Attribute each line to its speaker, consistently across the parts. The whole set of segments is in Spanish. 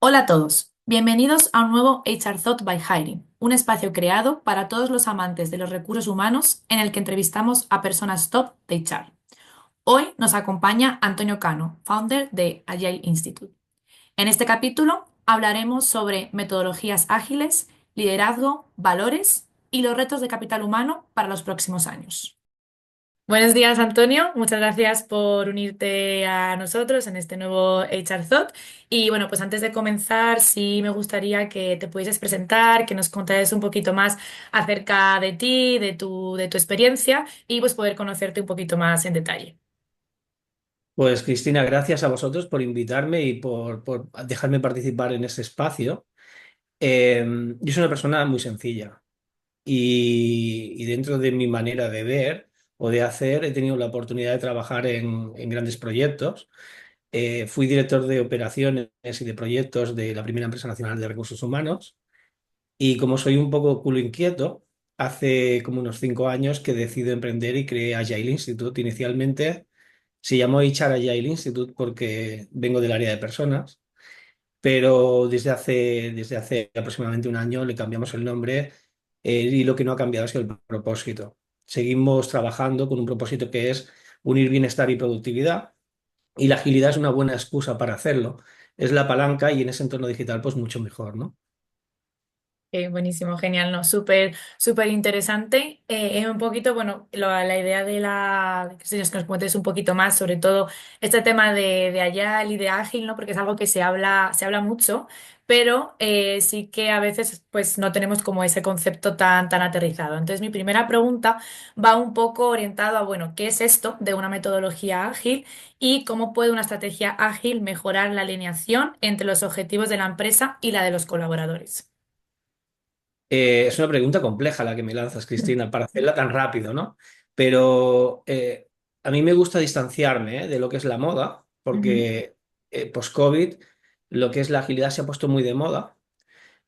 Speaker 1: Hola a todos, bienvenidos a un nuevo HR Thought by Hiring, un espacio creado para todos los amantes de los recursos humanos en el que entrevistamos a personas top de HR. Hoy nos acompaña Antonio Cano, founder de Agile Institute. En este capítulo hablaremos sobre metodologías ágiles, liderazgo, valores y los retos de capital humano para los próximos años. Buenos días, Antonio. Muchas gracias por unirte a nosotros en este nuevo HR Thought. Y bueno, pues antes de comenzar, sí me gustaría que te pudieses presentar, que nos contases un poquito más acerca de ti, de tu experiencia y pues poder conocerte un poquito más en detalle.
Speaker 2: Pues Cristina, gracias a vosotros por invitarme y por dejarme participar en este espacio. Yo soy una persona muy sencilla y dentro de mi manera de ver o de hacer he tenido la oportunidad de trabajar en grandes proyectos. Fui director de operaciones y de proyectos de la primera empresa nacional de recursos humanos y como soy un poco culo inquieto, hace como unos 5 años que decido emprender y creé Agile Institute. Inicialmente se llamó HR Agile Institute porque vengo del área de personas, pero desde hace aproximadamente un año le cambiamos el nombre, y lo que no ha cambiado es el propósito. Seguimos trabajando con un propósito que es unir bienestar y productividad, y la agilidad es una buena excusa para hacerlo. Es la palanca y en ese entorno digital pues mucho mejor, ¿no?
Speaker 1: Buenísimo, genial, ¿no? Súper, súper interesante. Es un poquito, bueno, la idea de que nos cuentes un poquito más sobre todo este tema de Agile y de ágil, ¿no? Porque es algo que se habla mucho, pero sí que a veces pues no tenemos como ese concepto tan aterrizado. Entonces, mi primera pregunta va un poco orientado a, bueno, ¿qué es esto de una metodología ágil y cómo puede una estrategia ágil mejorar la alineación entre los objetivos de la empresa y la de los colaboradores?
Speaker 2: Es una pregunta compleja la que me lanzas, Cristina, para hacerla tan rápido, ¿no? Pero a mí me gusta distanciarme, de lo que es la moda,
Speaker 1: Ujú.
Speaker 2: porque post-COVID lo que es la agilidad se ha puesto muy de moda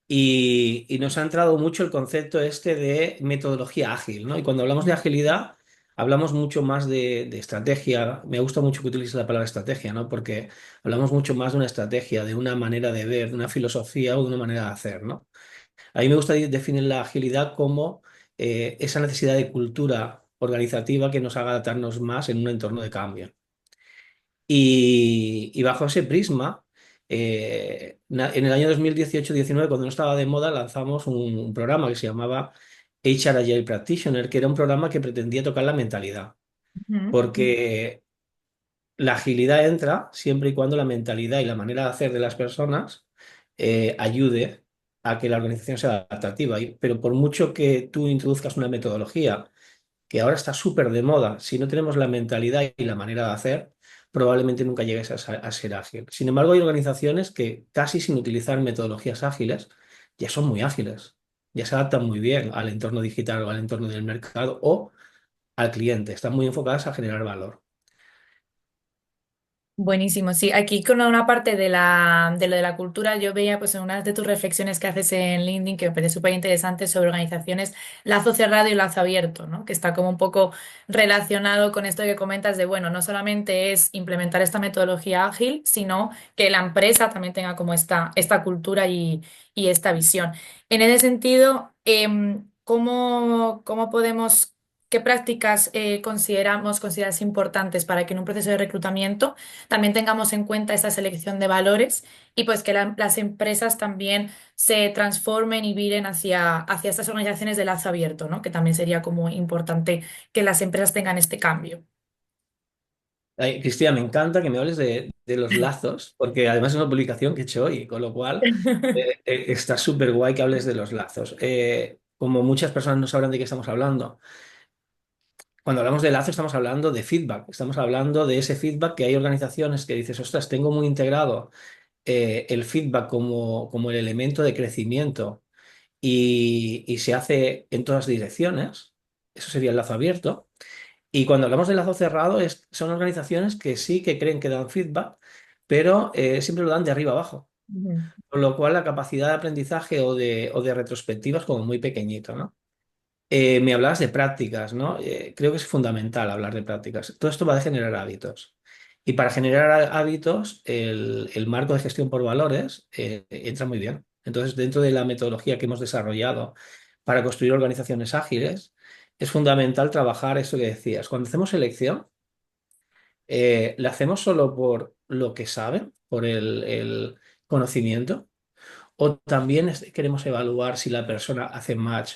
Speaker 2: y nos ha entrado mucho el concepto este de metodología ágil, ¿no? Y cuando hablamos de agilidad, hablamos mucho más de estrategia. Me gusta mucho que utilices la palabra estrategia, ¿no? Porque hablamos mucho más de una estrategia, de una manera de ver, de una filosofía o de una manera de hacer, ¿no? A mí me gusta definir la agilidad como esa necesidad de cultura organizativa que nos haga adaptarnos más en un entorno de cambio. Y bajo ese prisma, en el año 2018-19, cuando no estaba de moda, lanzamos un programa que se llamaba HR Agile Practitioner, que era un programa que pretendía tocar la mentalidad,
Speaker 1: Ujú.
Speaker 2: porque la agilidad entra siempre y cuando la mentalidad y la manera de hacer de las personas ayude a que la organización sea adaptativa. Pero por mucho que tú introduzcas una metodología que ahora está súper de moda, si no tenemos la mentalidad y la manera de hacer, probablemente nunca llegues a ser ágil. Sin embargo, hay organizaciones que casi sin utilizar metodologías ágiles ya son muy ágiles, ya se adaptan muy bien al entorno digital o al entorno del mercado o al cliente, están muy enfocadas a generar valor.
Speaker 1: Buenísimo, sí. Aquí con una parte de lo de la cultura, yo veía pues en una de tus reflexiones que haces en LinkedIn, que me parece súper interesante sobre organizaciones, lazo cerrado y lazo abierto, ¿no? Que está como un poco relacionado con esto que comentas de, bueno, no solamente es implementar esta metodología ágil, sino que la empresa también tenga como esta cultura y esta visión. En ese sentido, ¿cómo podemos... ¿Qué prácticas consideras importantes para que en un proceso de reclutamiento también tengamos en cuenta esa selección de valores y pues que las empresas también se transformen y viren hacia estas organizaciones de lazo abierto, ¿no? Que también sería como importante que las empresas tengan este cambio.
Speaker 2: Ay, Cristina, me encanta que me hables de los lazos, porque además es una publicación que he hecho hoy, con lo cual está súper guay que hables de los lazos. Como muchas personas no sabrán de qué estamos hablando, cuando hablamos de lazo estamos hablando de feedback, estamos hablando de ese feedback que hay organizaciones que dices, ostras, tengo muy integrado el feedback como el elemento de crecimiento y se hace en todas direcciones. Eso sería el lazo abierto. Y cuando hablamos de lazo cerrado, son organizaciones que sí que creen que dan feedback, pero siempre lo dan de arriba abajo.
Speaker 1: Ujú.
Speaker 2: Con lo cual la capacidad de aprendizaje o de retrospectiva es como muy pequeñito, ¿no? Me hablabas de prácticas, ¿no? Creo que es fundamental hablar de prácticas. Todo esto va a generar hábitos. Y para generar hábitos, el marco de gestión por valores entra muy bien. Entonces, dentro de la metodología que hemos desarrollado para construir organizaciones ágiles, es fundamental trabajar eso que decías. Cuando hacemos selección, ¿la hacemos solo por lo que saben, por el conocimiento? ¿O también queremos evaluar si la persona hace match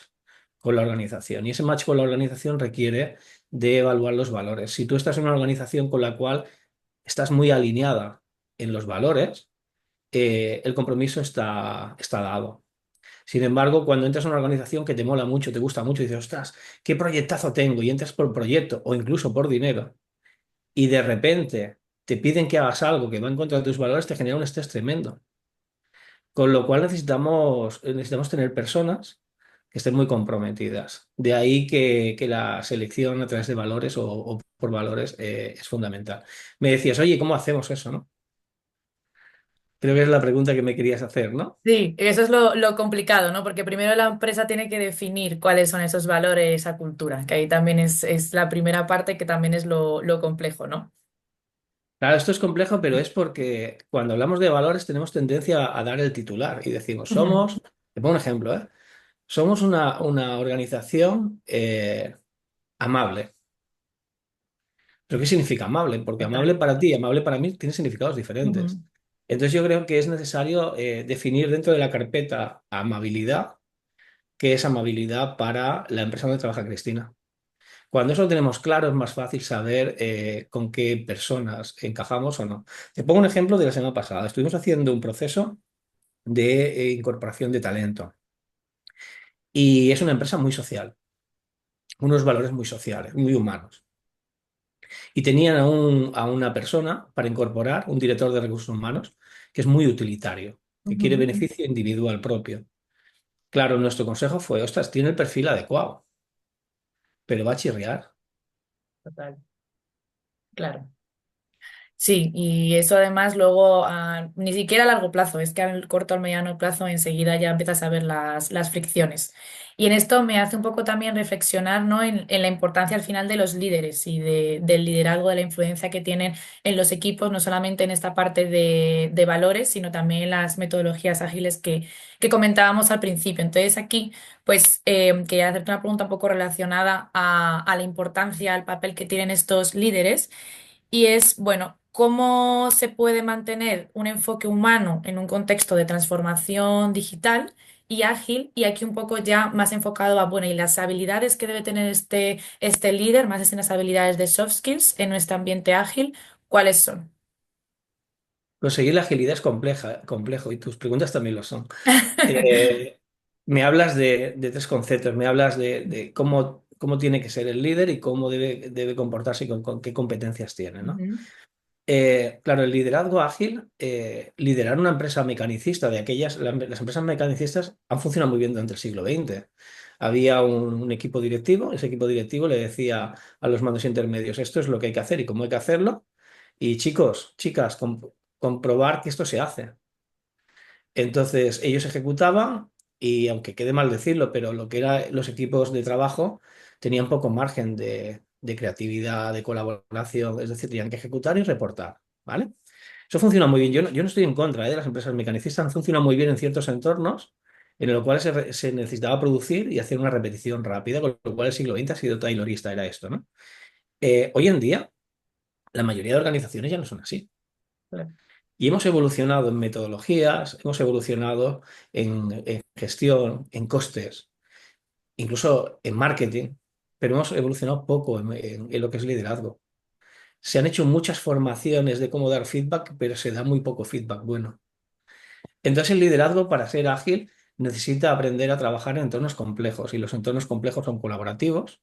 Speaker 2: con la organización? Y ese match con la organización requiere de evaluar los valores. Si tú estás en una organización con la cual estás muy alineada en los valores, el compromiso está dado. Sin embargo, cuando entras en una organización que te mola mucho, te gusta mucho, y dices, ostras, ¿qué proyectazo tengo? Y entras por proyecto o incluso por dinero, y de repente te piden que hagas algo que va en contra de tus valores, te genera un estrés tremendo. Con lo cual necesitamos tener personas que estén muy comprometidas. De ahí que la selección a través de valores o por valores es fundamental. Me decías, oye, ¿cómo hacemos eso, no? Creo que es la pregunta que me querías hacer, ¿no?
Speaker 1: Sí, eso es lo complicado, ¿no? Porque primero la empresa tiene que definir cuáles son esos valores, esa cultura, que ahí también es la primera parte que también es lo complejo, ¿no?
Speaker 2: Claro, esto es complejo, pero es porque cuando hablamos de valores tenemos tendencia a dar el titular y decimos,
Speaker 1: Ujú.
Speaker 2: te pongo un ejemplo, ¿eh? Somos una organización amable. ¿Pero qué significa amable? Porque
Speaker 1: Total.
Speaker 2: amable para ti y amable para mí tiene significados diferentes.
Speaker 1: Ujú.
Speaker 2: Entonces yo creo que es necesario definir dentro de la carpeta amabilidad qué es amabilidad para la empresa donde trabaja Cristina. Cuando eso lo tenemos claro, es más fácil saber con qué personas encajamos o no. Te pongo un ejemplo de la semana pasada. Estuvimos haciendo un proceso de incorporación de talento y es una empresa muy social, unos valores muy sociales, muy humanos. Y tenían a una persona para incorporar, un director de recursos humanos, que es muy utilitario, que quiere
Speaker 1: Ujú.
Speaker 2: beneficio individual propio. Claro, nuestro consejo fue, ostras, tiene el perfil adecuado, pero va a chirriar.
Speaker 1: Total, claro. Sí, y eso además luego, ni siquiera a largo plazo, es que al corto, al mediano plazo enseguida ya empiezas a ver las fricciones. Y en esto me hace un poco también reflexionar, ¿no? en la importancia al final de los líderes y del liderazgo, de la influencia que tienen en los equipos, no solamente en esta parte de valores, sino también en las metodologías ágiles que comentábamos al principio. Entonces aquí, pues, quería hacerte una pregunta un poco relacionada a la importancia, al papel que tienen estos líderes. Y es, bueno, cómo se puede mantener un enfoque humano en un contexto de transformación digital y ágil, y aquí un poco ya más enfocado a, bueno, y las habilidades que debe tener este líder, más en las habilidades de soft skills en nuestro ambiente ágil, ¿cuáles son?
Speaker 2: Conseguir la agilidad es complejo y tus preguntas también lo son. Eh, Me hablas de tres conceptos, me hablas de cómo tiene que ser el líder y cómo debe comportarse y con qué competencias tiene, ¿no?
Speaker 1: Ujú,
Speaker 2: Claro, el liderazgo ágil, liderar una empresa mecanicista, las empresas mecanicistas han funcionado muy bien durante el siglo XX. Había un equipo directivo, ese equipo directivo le decía a los mandos intermedios, esto es lo que hay que hacer y cómo hay que hacerlo, y chicos, chicas, comprobar que esto se hace. Entonces ellos ejecutaban y aunque quede mal decirlo, pero lo que eran los equipos de trabajo tenían poco margen de creatividad, de colaboración, es decir, tenían que ejecutar y reportar, ¿vale? Eso funciona muy bien. Yo no estoy en contra, de las empresas mecanicistas, funciona muy bien en ciertos entornos en los cuales se necesitaba producir y hacer una repetición rápida, con lo cual el siglo XX ha sido taylorista, era esto, ¿no? Hoy en día, la mayoría de organizaciones ya no son así.
Speaker 1: claro.
Speaker 2: Y hemos evolucionado en metodologías, hemos evolucionado en gestión, en costes, incluso en marketing, pero hemos evolucionado poco en lo que es liderazgo. Se han hecho muchas formaciones de cómo dar feedback, pero se da muy poco feedback bueno. Entonces el liderazgo, para ser ágil, necesita aprender a trabajar en entornos complejos y los entornos complejos son colaborativos,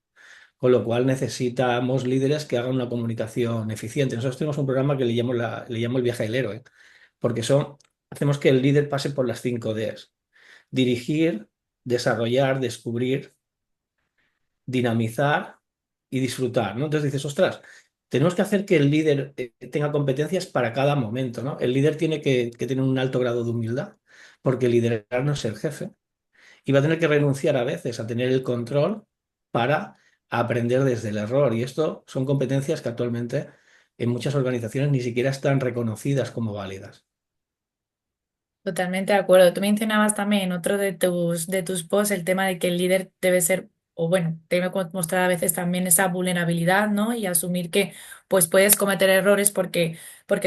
Speaker 2: con lo cual necesitamos líderes que hagan una comunicación eficiente. Nosotros tenemos un programa que le llamo el viaje del héroe, porque hacemos que el líder pase por las 5 Ds: dirigir, desarrollar, descubrir, dinamizar y disfrutar, ¿no? Entonces dices, ostras, tenemos que hacer que el líder tenga competencias para cada momento, ¿no? El líder tiene que tener un alto grado de humildad, porque liderar no es el jefe, y va a tener que renunciar a veces a tener el control para aprender desde el error. Y esto son competencias que actualmente en muchas organizaciones ni siquiera están reconocidas como válidas.
Speaker 1: Totalmente de acuerdo. Tú mencionabas también en otro de tus posts el tema de que el líder debe ser, o bueno, debe mostrar a veces también esa vulnerabilidad, ¿no? Y asumir que pues puedes cometer errores porque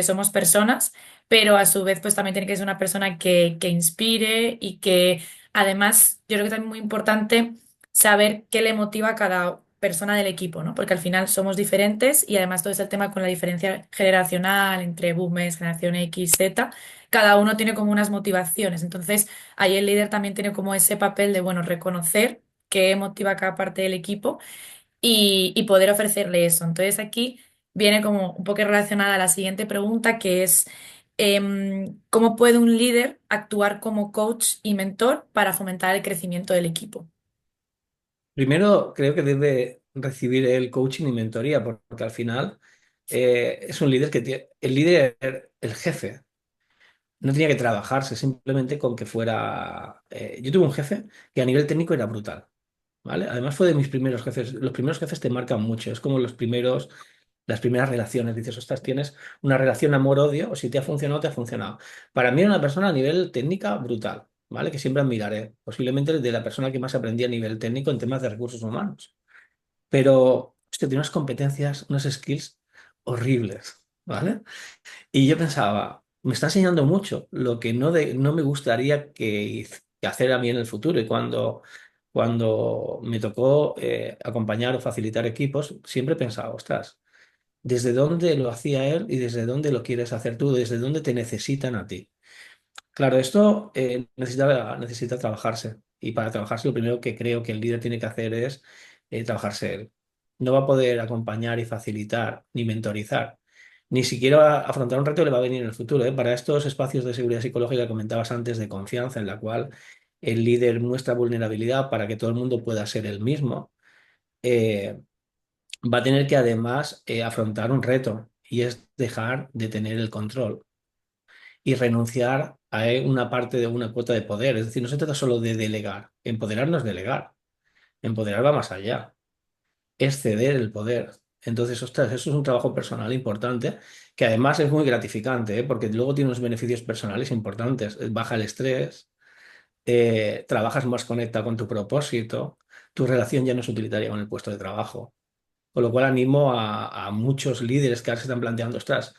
Speaker 1: somos personas, pero a su vez pues también tiene que ser una persona que inspire y que además yo creo que también es muy importante saber qué le motiva a cada persona del equipo, ¿no? Porque al final somos diferentes y además todo es el tema con la diferencia generacional entre boomers, generación X, Z, cada uno tiene como unas motivaciones. Entonces, ahí el líder también tiene como ese papel de, bueno, reconocer qué motiva a cada parte del equipo y poder ofrecerle eso. Entonces, aquí viene como un poco relacionada a la siguiente pregunta, que es, ¿cómo puede un líder actuar como coach y mentor para fomentar el crecimiento del equipo?
Speaker 2: Primero, creo que debe recibir el coaching y mentoría, porque al final es un líder que tiene, el líder, el jefe, no tenía que trabajarse simplemente con que fuera... yo tuve un jefe que a nivel técnico era brutal, ¿vale? Además fue de mis primeros jefes. Los primeros jefes te marcan mucho, es como las primeras relaciones. Dices, ostras, tienes una relación amor-odio, o si te ha funcionado, te ha funcionado. Para mí era una persona a nivel técnica brutal, ¿vale? Que siempre admiraré. Posiblemente de la persona que más aprendí a nivel técnico en temas de recursos humanos. Pero, hostia, tiene unas competencias, unas skills horribles, ¿vale? Y yo pensaba, me está enseñando mucho, lo que no me gustaría que hacer a mí en el futuro. Y cuando me tocó acompañar o facilitar equipos, siempre pensaba, ostras, ¿desde dónde lo hacía él y desde dónde lo quieres hacer tú? ¿Desde dónde te necesitan a ti? Claro, esto necesita trabajarse. Y para trabajarse, lo primero que creo que el líder tiene que hacer es trabajarse él. No va a poder acompañar y facilitar ni mentorizar. Ni siquiera afrontar un reto le va a venir en el futuro, ¿eh? Para estos espacios de seguridad psicológica que comentabas antes, de confianza, en la cual el líder muestra vulnerabilidad para que todo el mundo pueda ser el mismo, eh, va a tener que además afrontar un reto y es dejar de tener el control y renunciar a una parte de una cuota de poder. Es decir, no se trata solo de delegar. Empoderar no es delegar. Empoderar va más allá. Es ceder el poder. Entonces, ostras, eso es un trabajo personal importante que además es muy gratificante, ¿eh? Porque luego tiene unos beneficios personales importantes. Baja el estrés, trabajas más conectado con tu propósito, tu relación ya no es utilitaria con el puesto de trabajo. Con lo cual animo a muchos líderes que ahora se están planteando, ostras,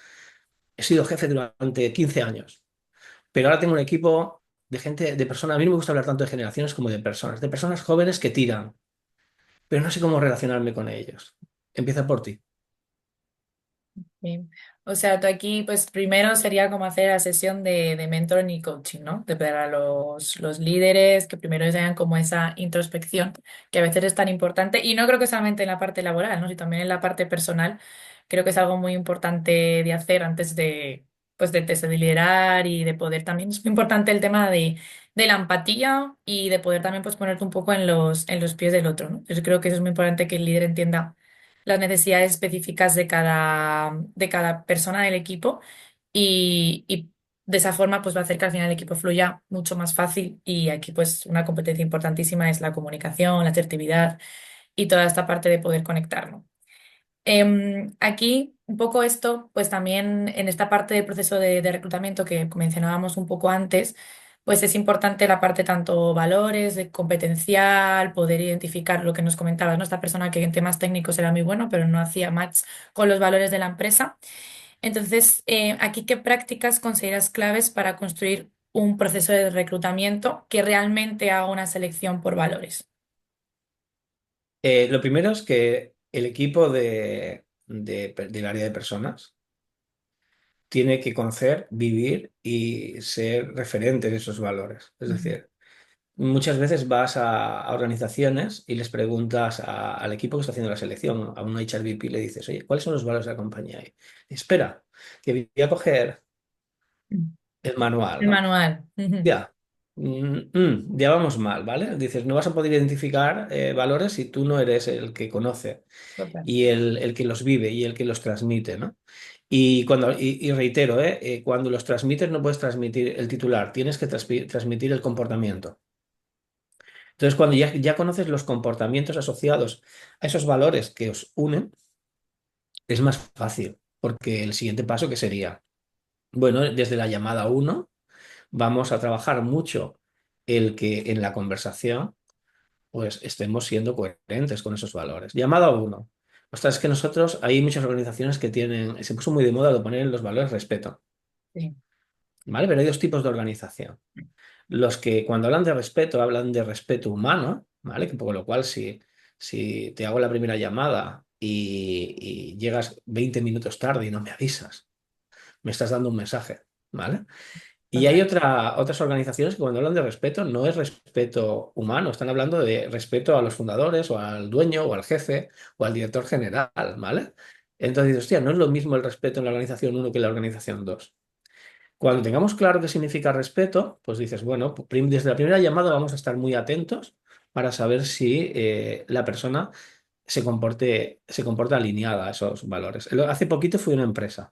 Speaker 2: he sido jefe durante 15 años. Pero ahora tengo un equipo de gente, de personas. A mí no me gusta hablar tanto de generaciones como de personas jóvenes que tiran, pero no sé cómo relacionarme con ellos. Empieza por ti.
Speaker 1: Bien. O sea, tú aquí, pues primero sería como hacer la sesión de mentoring y coaching, ¿no? De para los líderes, que primero se hagan como esa introspección, que a veces es tan importante, y no creo que solamente en la parte laboral, ¿no? Sino también en la parte personal, creo que es algo muy importante de hacer antes de, pues de liderar y de poder también, es muy importante el tema de la empatía y de poder también pues ponerte un poco en los pies del otro, ¿no? Yo creo que eso es muy importante que el líder entienda las necesidades específicas de cada persona del equipo y de esa forma pues va a hacer que al final el equipo fluya mucho más fácil y aquí pues una competencia importantísima es la comunicación, la asertividad y toda esta parte de poder conectarlo. Aquí, un poco esto, pues también en esta parte del proceso de reclutamiento que mencionábamos un poco antes, pues es importante la parte tanto valores, de competencial, poder identificar lo que nos comentabas, ¿no? Esta persona que en temas técnicos era muy bueno, pero no hacía match con los valores de la empresa. Entonces, aquí, ¿qué prácticas consideras claves para construir un proceso de reclutamiento que realmente haga una selección por valores?
Speaker 2: Lo primero es que el equipo del área de personas tiene que conocer, vivir y ser referente de esos valores. Es
Speaker 1: Ujú.
Speaker 2: decir, muchas veces vas a organizaciones y les preguntas al equipo que está haciendo la selección, a un HRBP, le dices, oye, ¿cuáles son los valores de la compañía? Y, espera, que voy a coger el manual,
Speaker 1: El
Speaker 2: ¿no?
Speaker 1: manual. Ujú.
Speaker 2: Ya, ya vamos mal, ¿vale? Dices, no vas a poder identificar valores si tú no eres el que conoce
Speaker 1: Total.
Speaker 2: y el que los vive y el que los transmite, ¿no? Y reitero, cuando los transmites no puedes transmitir el titular, tienes que transmitir el comportamiento. Entonces, cuando ya conoces los comportamientos asociados a esos valores que os unen, es más fácil. porque el siguiente paso, ¿qué sería? Bueno, desde la llamada uno vamos a trabajar mucho el que en la conversación pues estemos siendo coherentes con esos valores. Llamada uno. Ostras, es que nosotros, hay muchas organizaciones que tienen, se puso muy de moda lo poner en los valores respeto,
Speaker 1: Sí.
Speaker 2: ¿vale? Pero hay dos tipos de organización. Los que cuando hablan de respeto humano, ¿vale? Que por lo cual si te hago la primera llamada y llegas 20 minutos tarde y no me avisas, me estás dando un mensaje, ¿vale? Y hay
Speaker 1: Total.
Speaker 2: otras organizaciones que cuando hablan de respeto no es respeto humano, están hablando de respeto a los fundadores o al dueño o al jefe o al director general, ¿vale? Entonces, hostia, no es lo mismo el respeto en la organización uno que en la organización 2. Cuando tengamos claro qué significa respeto, pues dices, bueno, pues desde la primera llamada vamos a estar muy atentos para saber si la persona se comporta alineada a esos valores. Hace poquito fui a una empresa,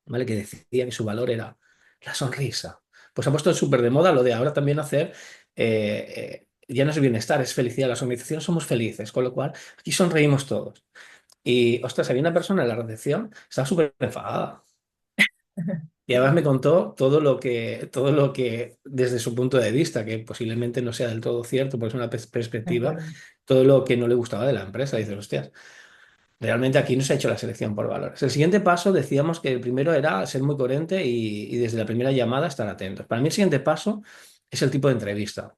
Speaker 2: ¿vale? Que decía que su valor era la sonrisa. Pues ha puesto súper de moda lo de ahora también hacer, ya no es bienestar, es felicidad. Las organizaciones somos felices, con lo cual aquí sonreímos todos. Y, ostras, había una persona en la recepción, estaba súper enfadada. Y además me contó todo lo que, desde su punto de vista, que posiblemente no sea del todo cierto, porque es una
Speaker 1: De
Speaker 2: perspectiva,
Speaker 1: acuerdo.
Speaker 2: todo lo que no le gustaba de la empresa. Dices, hostias, realmente aquí no se ha hecho la selección por valores. El siguiente paso decíamos que el primero era ser muy coherente y desde la primera llamada estar atentos. Para mí el siguiente paso es el tipo de entrevista.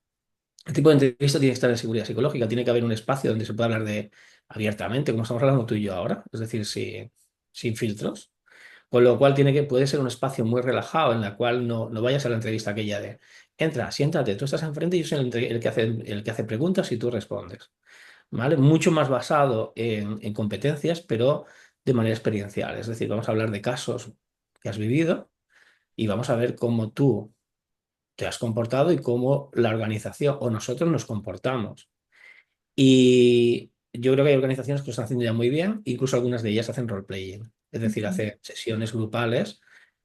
Speaker 2: El tipo de entrevista tiene que estar en seguridad psicológica, tiene que haber un espacio donde se pueda hablar de abiertamente, como estamos hablando tú y yo ahora, es decir, sin filtros. Con lo cual puede ser un espacio muy relajado en la cual no vayas a la entrevista aquella de entra, siéntate, tú estás enfrente y yo soy el que hace preguntas y tú respondes. ¿Vale? Mucho más basado en competencias, pero de manera experiencial. Es decir, vamos a hablar de casos que has vivido y vamos a ver cómo tú te has comportado y cómo la organización o nosotros nos comportamos. Y yo creo que hay organizaciones que lo están haciendo ya muy bien, incluso algunas de ellas hacen role-playing, es decir,
Speaker 1: Ujú.
Speaker 2: hacen sesiones grupales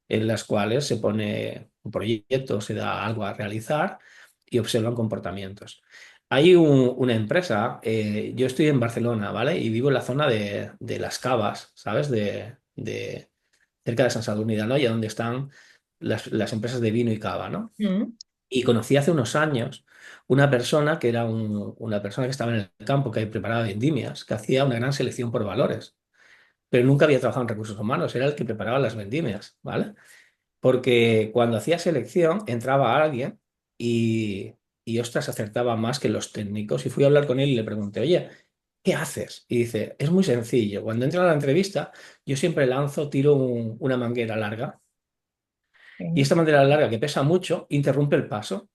Speaker 2: en las cuales se pone un proyecto, se da algo a realizar y observan comportamientos. Hay una empresa, yo estoy en Barcelona, ¿vale? Y vivo en la zona de Las Cavas, ¿sabes? Cerca de Sant Sadurní d'Anoia, donde están las empresas de vino y cava, ¿no?
Speaker 1: Mm.
Speaker 2: Y conocí hace unos años una persona que era una persona que estaba en el campo, que preparaba vendimias, que hacía una gran selección por valores, pero nunca había trabajado en recursos humanos, era el que preparaba las vendimias, ¿vale? Porque cuando hacía selección entraba alguien y ostras, acertaba más que los técnicos. Y fui a hablar con él y le pregunté, oye, ¿qué haces? Y dice, es muy sencillo. Cuando entra a la entrevista, yo siempre tiro una manguera larga. Y
Speaker 1: Sí.
Speaker 2: esta manguera larga, que pesa mucho, interrumpe el paso.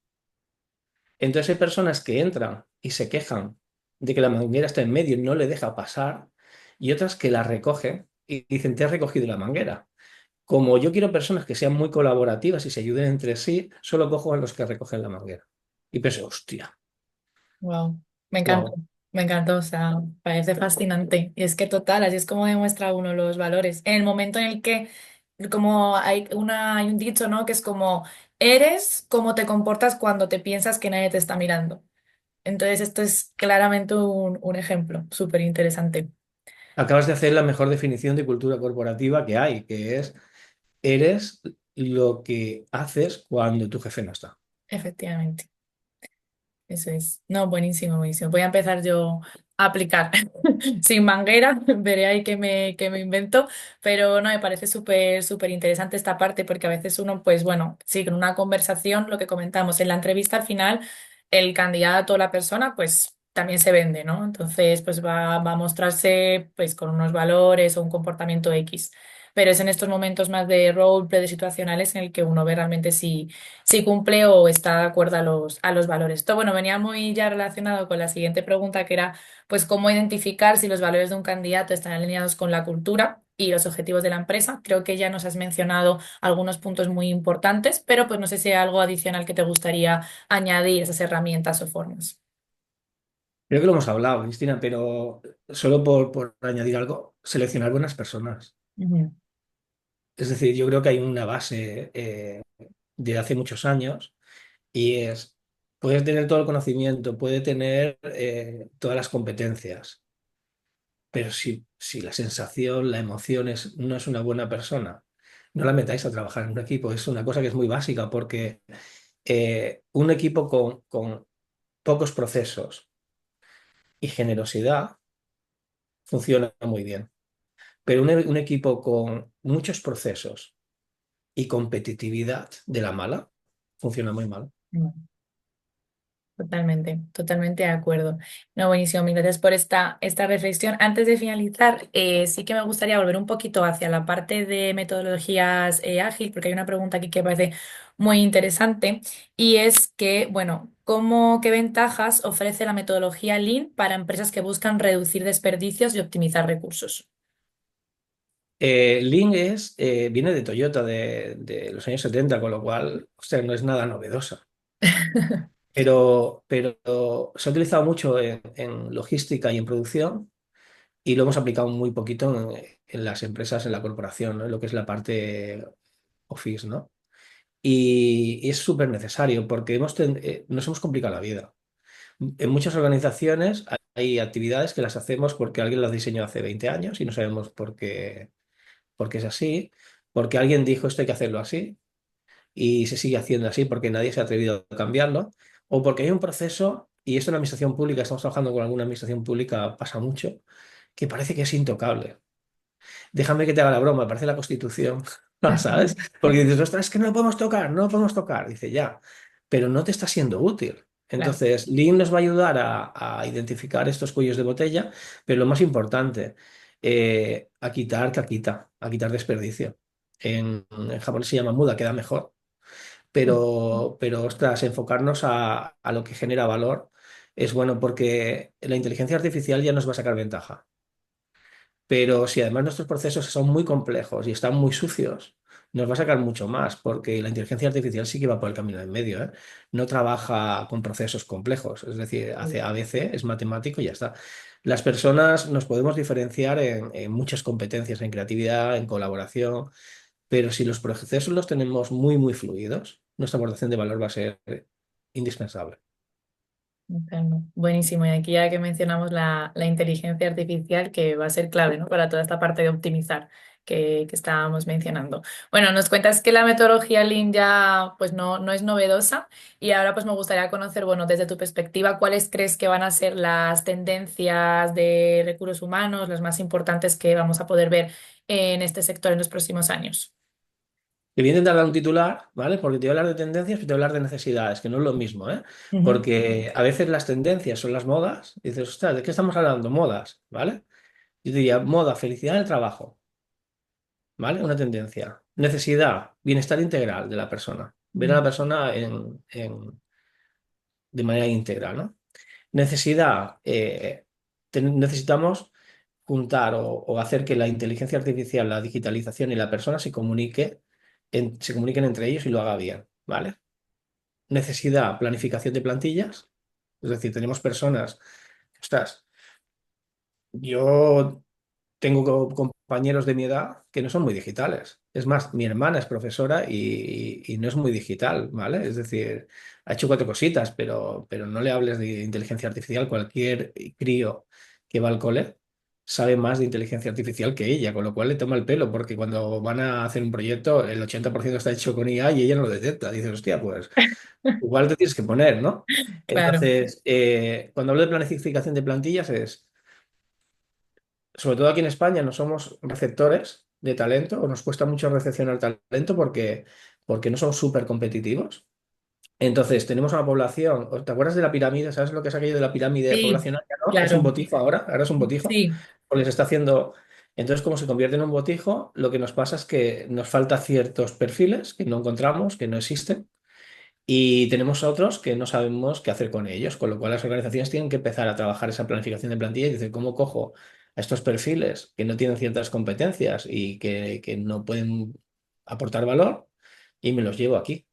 Speaker 2: Entonces hay personas que entran y se quejan de que la manguera está en medio y no le deja pasar, y otras que la recogen y dicen, te has recogido la manguera. Como yo quiero personas que sean muy colaborativas y se ayuden entre sí, solo cojo a los que recogen la manguera. Y pienso, hostia,
Speaker 1: Wow,
Speaker 2: wow.
Speaker 1: me encantó, o sea, parece fascinante. Y es que total, así es como demuestra uno los valores. En el momento en el que, como hay un dicho, ¿no? Que es como, eres como te comportas cuando te piensas que nadie te está mirando. Entonces, esto es claramente un ejemplo súper interesante,
Speaker 2: Acabas de hacer la mejor definición de cultura corporativa que hay, que es, eres lo que haces cuando tu jefe no está.
Speaker 1: efectivamente. Eso es. No, buenísimo, buenísimo. Voy a empezar yo a aplicar sin manguera, veré ahí qué me invento, pero no, me parece súper, súper interesante esta parte porque a veces uno, pues bueno, sí, con una conversación, lo que comentamos, en la entrevista al final, el candidato o la persona, pues también se vende, ¿no? Entonces, pues va a mostrarse pues con unos valores o un comportamiento X. Pero es en estos momentos más de roleplay, de situacionales, en el que uno ve realmente si cumple o está de acuerdo a los valores. Esto, bueno, venía muy ya relacionado con la siguiente pregunta, que era, pues, cómo identificar si los valores de un candidato están alineados con la cultura y los objetivos de la empresa. Creo que ya nos has mencionado algunos puntos muy importantes, pero pues no sé si hay algo adicional que te gustaría añadir a esas herramientas o formas.
Speaker 2: Creo que lo hemos hablado, Cristina, pero solo por añadir algo, seleccionar buenas personas.
Speaker 1: Ujú.
Speaker 2: Es decir, yo creo que hay una base de hace muchos años y es, puedes tener todo el conocimiento, puede tener todas las competencias, pero si si la sensación, la emoción no es una buena persona, no la metáis a trabajar en un equipo. Es una cosa que es muy básica porque un equipo con pocos procesos y generosidad funciona muy bien. Pero un equipo con muchos procesos y competitividad de la mala funciona muy mal.
Speaker 1: Totalmente, totalmente de acuerdo. No, buenísimo, mil gracias por esta reflexión. Antes de finalizar, sí que me gustaría volver un poquito hacia la parte de metodologías ágil, porque hay una pregunta aquí que me parece muy interesante y es que, bueno, ¿qué ventajas ofrece la metodología Lean para empresas que buscan reducir desperdicios y optimizar recursos?
Speaker 2: Lean viene de Toyota de los años 70, con lo cual, o sea, no es nada novedosa. Pero se ha utilizado mucho en logística y en producción y lo hemos aplicado muy poquito en las empresas, en la corporación, ¿no? En lo que es la parte office, ¿no? Y es súper necesario porque nos hemos complicado la vida. En muchas organizaciones hay actividades que las hacemos porque alguien las diseñó hace 20 años y no sabemos por qué es así, porque alguien dijo esto hay que hacerlo así y se sigue haciendo así porque nadie se ha atrevido a cambiarlo, o porque hay un proceso, y esto en la administración pública, estamos trabajando con alguna administración pública, pasa mucho, que parece que es intocable. Déjame que te haga la broma, parece la Constitución, ¿sabes? Porque dices, ostras, es que no lo podemos tocar, no lo podemos tocar. Dice, ya, pero no te está siendo útil.
Speaker 1: Claro.
Speaker 2: Entonces, Lean nos va a ayudar a identificar estos cuellos de botella, pero lo más importante, a quitar desperdicio. En japonés se llama muda, queda mejor, pero ostras, enfocarnos a lo que genera valor es bueno porque la inteligencia artificial ya nos va a sacar ventaja. Pero si además nuestros procesos son muy complejos y están muy sucios, nos va a sacar mucho más, porque la inteligencia artificial sí que va por el camino en medio, ¿eh? No trabaja con procesos complejos, es decir, hace ABC, es matemático y ya está. Las personas nos podemos diferenciar en muchas competencias, en creatividad, en colaboración, pero si los procesos los tenemos muy, muy fluidos, nuestra aportación de valor va a ser indispensable.
Speaker 1: Entiendo. Buenísimo. Y aquí ya que mencionamos la inteligencia artificial, que va a ser clave, ¿no? Para toda esta parte de optimizar que estábamos mencionando. Bueno, nos cuentas que la metodología Lean ya pues no es novedosa y ahora pues me gustaría conocer, bueno, desde tu perspectiva, ¿cuáles crees que van a ser las tendencias de recursos humanos, las más importantes que vamos a poder ver en este sector en los próximos años?
Speaker 2: Te voy a intentar dar un titular, ¿vale? Porque te voy a hablar de tendencias y te voy a hablar de necesidades, que no es lo mismo, ¿eh?
Speaker 1: Ujú.
Speaker 2: Porque a veces las tendencias son las modas. Y dices, ostras, ¿de qué estamos hablando? Modas, ¿vale? Yo diría, moda, felicidad en el trabajo, ¿vale? Una tendencia. Necesidad, bienestar integral de la persona. Ver a la persona de manera íntegra, ¿no? Necesidad, necesitamos juntar o hacer que la inteligencia artificial, la digitalización y la persona se comuniquen entre ellos y lo haga bien, ¿vale? Necesidad, planificación de plantillas. Es decir, tenemos personas, ostras, yo tengo compañeros de mi edad que no son muy digitales. Es más, mi hermana es profesora y no es muy digital, ¿vale? Es decir, ha hecho cuatro cositas, pero no le hables de inteligencia artificial. Cualquier crío que va al cole sabe más de inteligencia artificial que ella, con lo cual le toma el pelo, porque cuando van a hacer un proyecto, el 80% está hecho con IA y ella no lo detecta. Dices, hostia, pues igual te tienes que poner, ¿no?
Speaker 1: Claro.
Speaker 2: Entonces, cuando hablo de planificación de plantillas sobre todo aquí en España, no somos receptores de talento o nos cuesta mucho recepcionar talento porque no somos súper competitivos. Entonces, tenemos una población, ¿te acuerdas de la pirámide? ¿Sabes lo que es aquello de la pirámide
Speaker 1: Sí,
Speaker 2: poblacional? ¿No? Es un
Speaker 1: claro.
Speaker 2: botijo ahora es un botijo,
Speaker 1: Sí.
Speaker 2: porque se está haciendo. Entonces, como se convierte en un botijo, lo que nos pasa es que nos falta ciertos perfiles que no encontramos, que no existen, y tenemos otros que no sabemos qué hacer con ellos, con lo cual las organizaciones tienen que empezar a trabajar esa planificación de plantilla y decir, ¿cómo cojo a estos perfiles que no tienen ciertas competencias y que no pueden aportar valor y me los llevo aquí?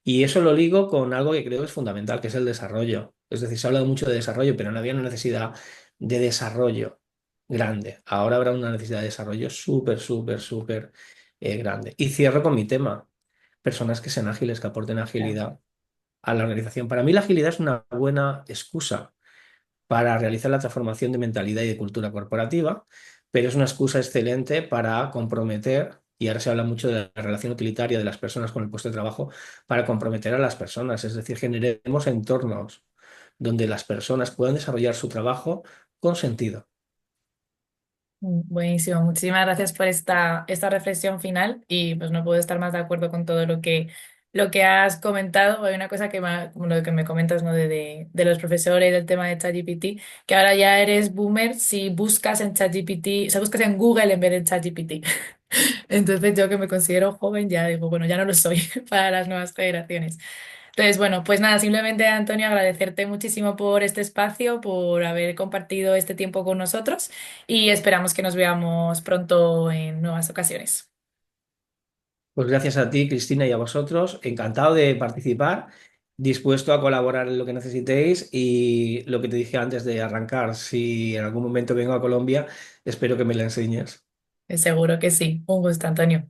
Speaker 2: Y eso lo ligo con algo que creo es fundamental, que es el desarrollo. Es decir, se ha hablado mucho de desarrollo, pero no había una necesidad de desarrollo grande. Ahora habrá una necesidad de desarrollo súper, súper, súper grande. Y cierro con mi tema. Personas que sean ágiles, que aporten
Speaker 1: Claro.
Speaker 2: agilidad a la organización. Para mí la agilidad es una buena excusa para realizar la transformación de mentalidad y de cultura corporativa, pero es una excusa excelente para comprometer, y ahora se habla mucho de la relación utilitaria de las personas con el puesto de trabajo, para comprometer a las personas, es decir, generemos entornos donde las personas puedan desarrollar su trabajo con sentido.
Speaker 1: Buenísimo, muchísimas gracias por esta reflexión final y pues no puedo estar más de acuerdo con todo lo que has comentado. Hay una cosa como lo que me comentas, ¿no? De los profesores, del tema de ChatGPT, que ahora ya eres boomer si buscas en ChatGPT, o sea, buscas en Google en vez de en ChatGPT. Entonces yo que me considero joven ya digo, bueno, ya no lo soy para las nuevas generaciones. Entonces, bueno, pues nada, simplemente Antonio, agradecerte muchísimo por este espacio, por haber compartido este tiempo con nosotros y esperamos que nos veamos pronto en nuevas ocasiones.
Speaker 2: Pues gracias a ti, Cristina, y a vosotros. Encantado de participar, dispuesto a colaborar en lo que necesitéis y lo que te dije antes de arrancar, si en algún momento vengo a Colombia, espero que me la enseñes.
Speaker 1: Seguro que sí. Un gusto, Antonio.